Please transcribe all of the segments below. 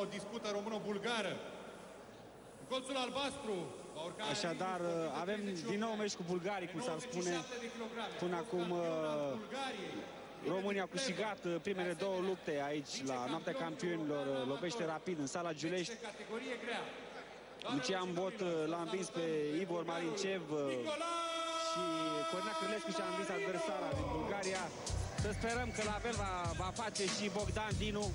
o dispută româno-bulgară. În colțul albastru va urca... Așadar, avem din nou meci cu bulgarii, cum s-ar spune. Până acum România a câștigat primele două lupte aici la Noaptea Campionilor. Lovește rapid în sala Giulești. Lucian Bot l-a învins pe Ivor Marincev și Corina Crâlescu și-a învins adversara din Bulgaria. Să sperăm că la fel va face și Bogdan Dinu,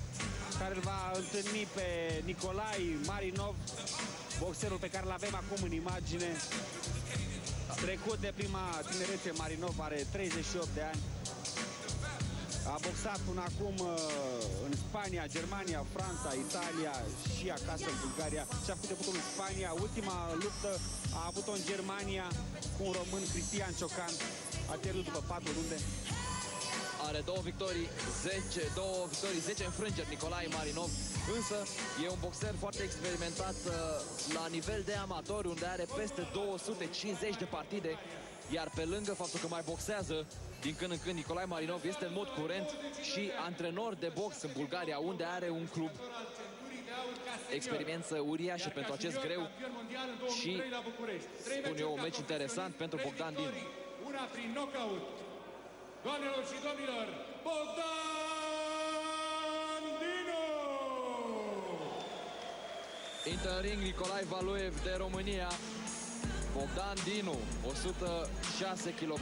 care îl va întâlni pe Nicolae Marinov, boxerul pe care l-avem acum în imagine. Trecut de prima tinerețe, Marinov are 38 de ani. A boxat până acum în Spania, Germania, Franța, Italia și acasă în Bulgaria. Și a făcut debutul în Spania. Ultima luptă a avut-o în Germania cu un român, Cristian Ciocan. A pierdut după 4 runde. Are 2 victorii, 10 înfrângeri Nicolae Marinov, însă e un boxer foarte experimentat la nivel de amatori, unde are peste 250 de partide, iar pe lângă faptul că mai boxează din când în când, Nicolae Marinov este în mod curent și antrenor de box în Bulgaria, unde are un club. Experiență uriașă pentru acest greu și, spun eu, un meci interesant pentru Bogdan Dinu. Una prin knockout. Doamnelor și domnilor, Bogdan Dinu! Intră în ring Nicolae Valuev de România. Bogdan Dinu, 106 kg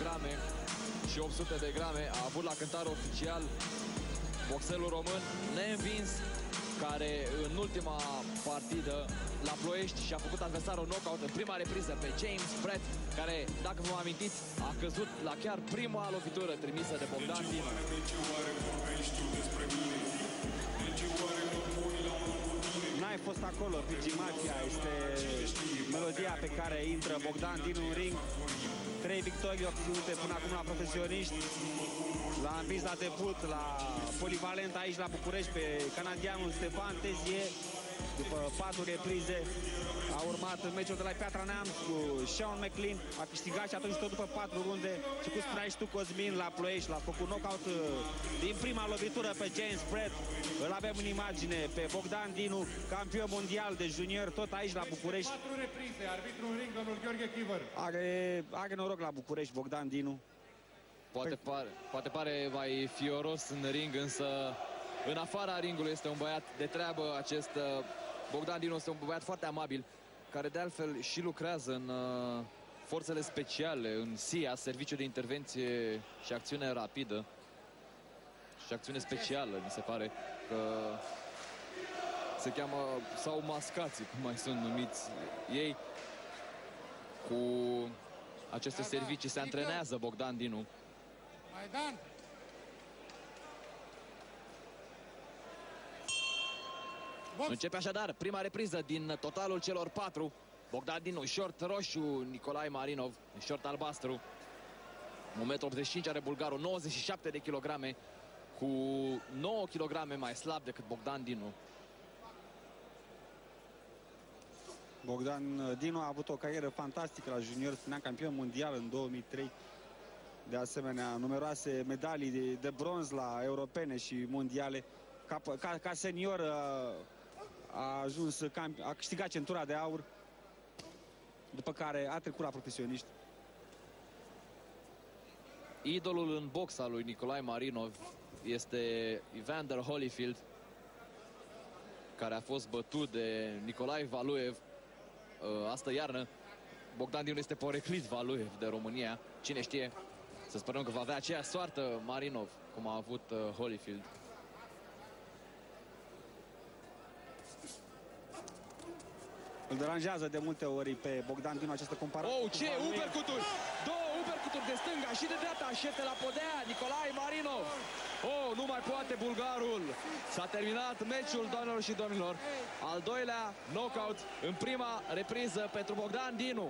și 800 de grame, a avut la cântar oficial boxerul român neînvins, care în ultima partidă la Ploiești și-a făcut adversarul knockout în prima repriză pe James Brett, care, dacă vă amintiți, a căzut la chiar prima lovitură trimisă de Bogdan Dinu. N-ai fost acolo, Pigi Mafia este melodia pe care intră Bogdan Dinu în ring. 3 victorii obținute până acum la profesioniști. L-a învins la debut, la polivalent aici la București, pe canadianul Stefan Tezie. După 4 reprize a urmat meciul de la Piatra Neamț cu Sean McLean. A câștigat și atunci tot după 4 runde. Și cum spuneai și tu, Cosmin, la Ploiești l-a făcut knockout din prima lovitură pe James Brett. Îl avem în imagine pe Bogdan Dinu, campion mondial de junior, tot aici la București. 4 reprize, arbitru în ring, domnul Gheorghe Chivăr. Are noroc la București Bogdan Dinu. Poate pare mai fioros în ring, însă în afara ringului este un băiat de treabă. Acest Bogdan Dinu este un băiat foarte amabil, care de altfel și lucrează în forțele speciale, în SIA, Serviciul de Intervenție și Acțiune Rapidă și Acțiune Specială, mi se pare că se cheamă, sau mascații, cum mai sunt numiți ei. Cu aceste servicii se antrenează Bogdan Dinu. Maidan! Începe așadar prima repriză din totalul celor 4. Bogdan Dinu, short roșu, Nicolae Marinov, short albastru. 1,85 m are bulgarul, 97 de kilograme, cu 9 kg mai slab decât Bogdan Dinu. Bogdan Dinu a avut o carieră fantastică la junior, spuneam campion mondial în 2003. De asemenea, numeroase medalii de bronz la europene și mondiale. Ca senior a câștigat centura de aur, după care a trecut la profesioniști. Idolul în box al lui Nicolae Marinov este Evander Holyfield, care a fost bătut de Nicolae Valuev astă iarnă. Bogdan Dinu este poreclit Valuev de România. Cine știe, să sperăm că va avea aceeași soartă Marinov cum a avut Holyfield. Îl deranjează de multe ori pe Bogdan Dinu această comparație. Oh, ce uppercut-uri! 2 uppercut-uri de stânga și de dreapta, așete la podea Nicolae Marinov. Oh, nu mai poate bulgarul. S-a terminat meciul, doamnelor și domnilor. Al doilea knockout în prima repriză pentru Bogdan Dinu.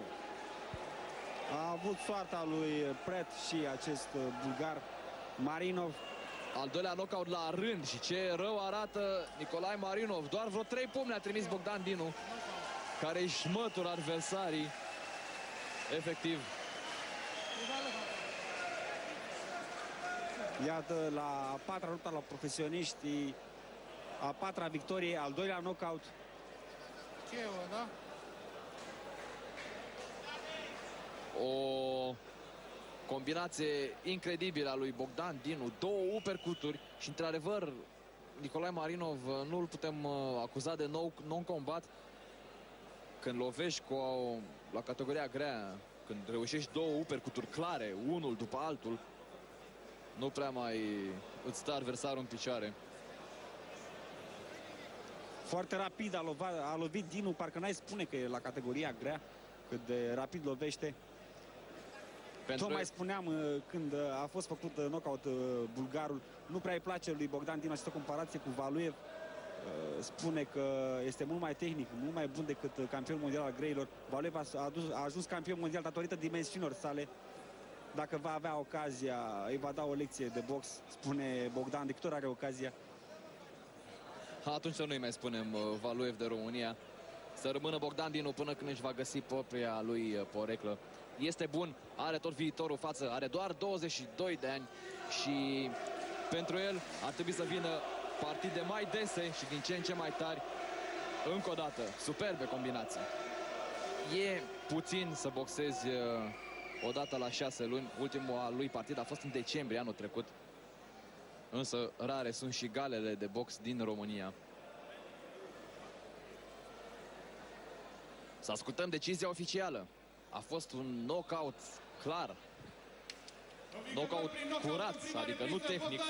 A avut soarta lui Pret și acest bulgar Marinov. Al doilea knockout la rând și ce rău arată Nicolae Marinov. Doar vreo 3 pumni a trimis Bogdan Dinu, care își mătură adversarii. Efectiv. Iată, la 4-a luptă la profesioniști a 4-a victorie, al 2-lea knockout. Ce e, da? O combinație incredibilă a lui Bogdan Dinu, 2 uppercut-uri și într-adevăr Nicolae Marinov nu îl putem acuza de non-combat când lovești la categoria grea, când reușești 2 uppercut-uri clare, unul după altul, nu prea mai îți stă adversarul în picioare. Foarte rapid a lovit Dinu, parcă n-ai spune că e la categoria grea, cât de rapid lovește. Tocmai spuneam când a fost făcut knockout bulgarul, nu prea îi place lui Bogdan Dinu această comparație cu Valuev. Spune că este mult mai tehnic, mult mai bun decât campion mondial al greilor. Valuev a ajuns campion mondial datorită dimensiunilor sale. Dacă va avea ocazia, îi va da o lecție de box, spune Bogdan, de câte ori are ocazia. Atunci să nu-i mai spunem Valuev de România. Să rămână Bogdan Dinu până când își va găsi propria lui poreclă. Este bun, are tot viitorul față, are doar 22 de ani și pentru el ar trebui să vină partide mai dese și din ce în ce mai tari. Încă o dată, superbe combinații. E puțin să boxezi odată la 6 luni. Ultimul lui partid a fost în decembrie anul trecut. Însă rare sunt și galele de box din România. Să ascultăm decizia oficială. A fost un knockout clar. Knockout curat, adică nu tehnic.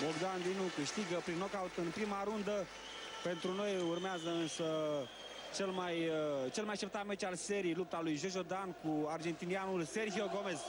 Bogdan Dinu câștigă prin knockout în prima rundă. Pentru noi urmează însă cel mai așteptat meci al serii, lupta lui Jojo Dan cu argentinianul Sergio Gomez.